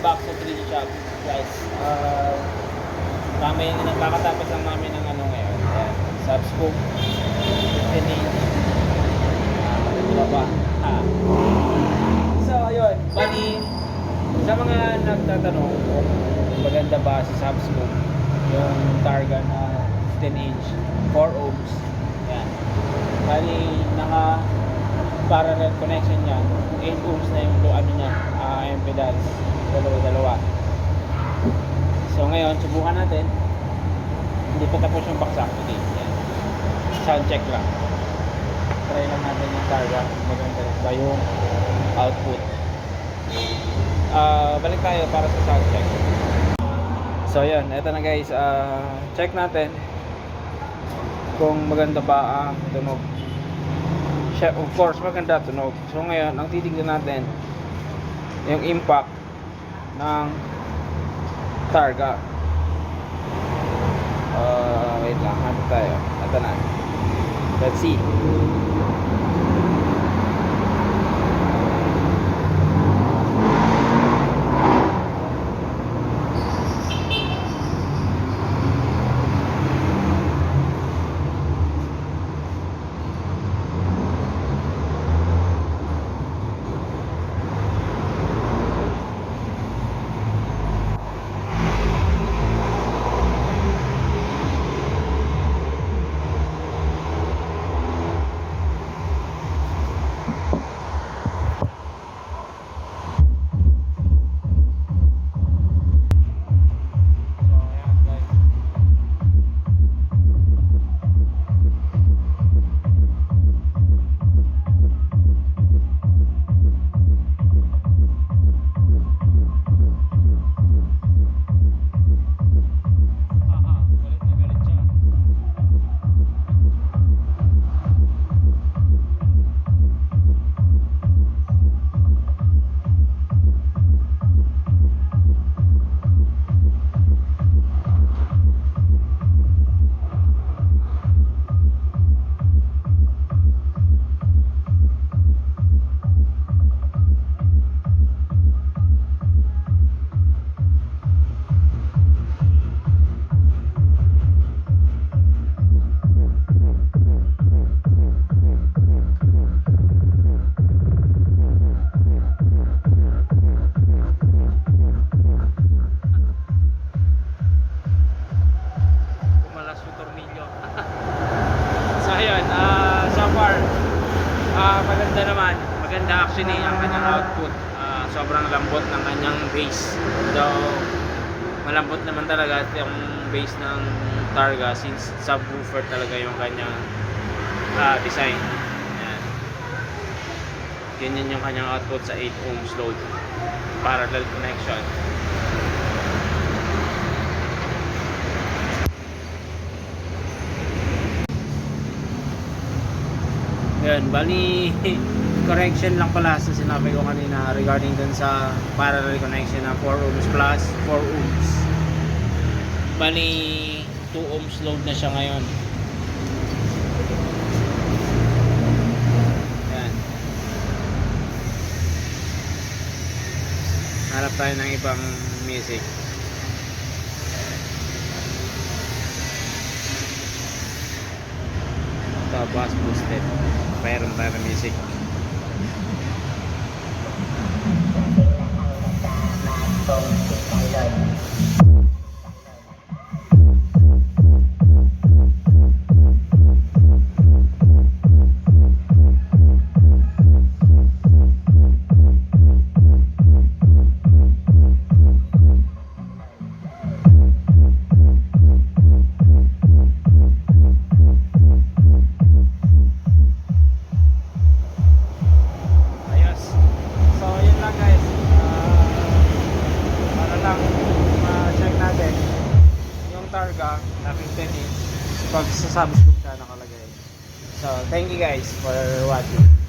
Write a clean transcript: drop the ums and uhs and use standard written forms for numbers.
back sa 3D shop, guys. Nakakatapos lang namin ng ano ngayon. Ayan, Subscoop. Ito ba? So, ayun. Bali, sa mga nagtatanong kung maganda ba si Subscoop, yung Targa na 10-inch, 4 ohms. Ayan. Bali, parallel connection niya, 8 ohms na yung ano niya, impedance, dalawa. So ngayon, subukan natin. Hindi pa tapos yung baksak. Okay, yan. Sound check lang. Try lang natin yung Targa, maganda rin ba yung output. Balik tayo para sa sound check. So yan, eto na guys, check natin kung maganda ba ang tunog. Of course, maganda tunog. So ngayon, ang titignan natin yung impact ng Targa. Wait lang, hanap tayo. Ito na. Let's see. Maganda naman, maganda actually ang kanyang output. Sobrang lambot ng kanyang bass. So, malambot naman talaga yung bass ng Targa since subwoofer talaga yung kanyang design. Ayan. Ganyan yung kanyang output sa 8 ohms load. Parallel connection. Yan, bali correction lang pala sa sinabi ko kanina regarding dun sa parallel connection na 4 ohms plus 4 ohms. Bali 2 ohms load na siya ngayon. Yan. Harap tayo ng ibang music. Ito, bass boosted. Mayroon tayo ng music. Targa na 15 inch pag sa Subscoop siya nakalagay. So thank you guys for watching.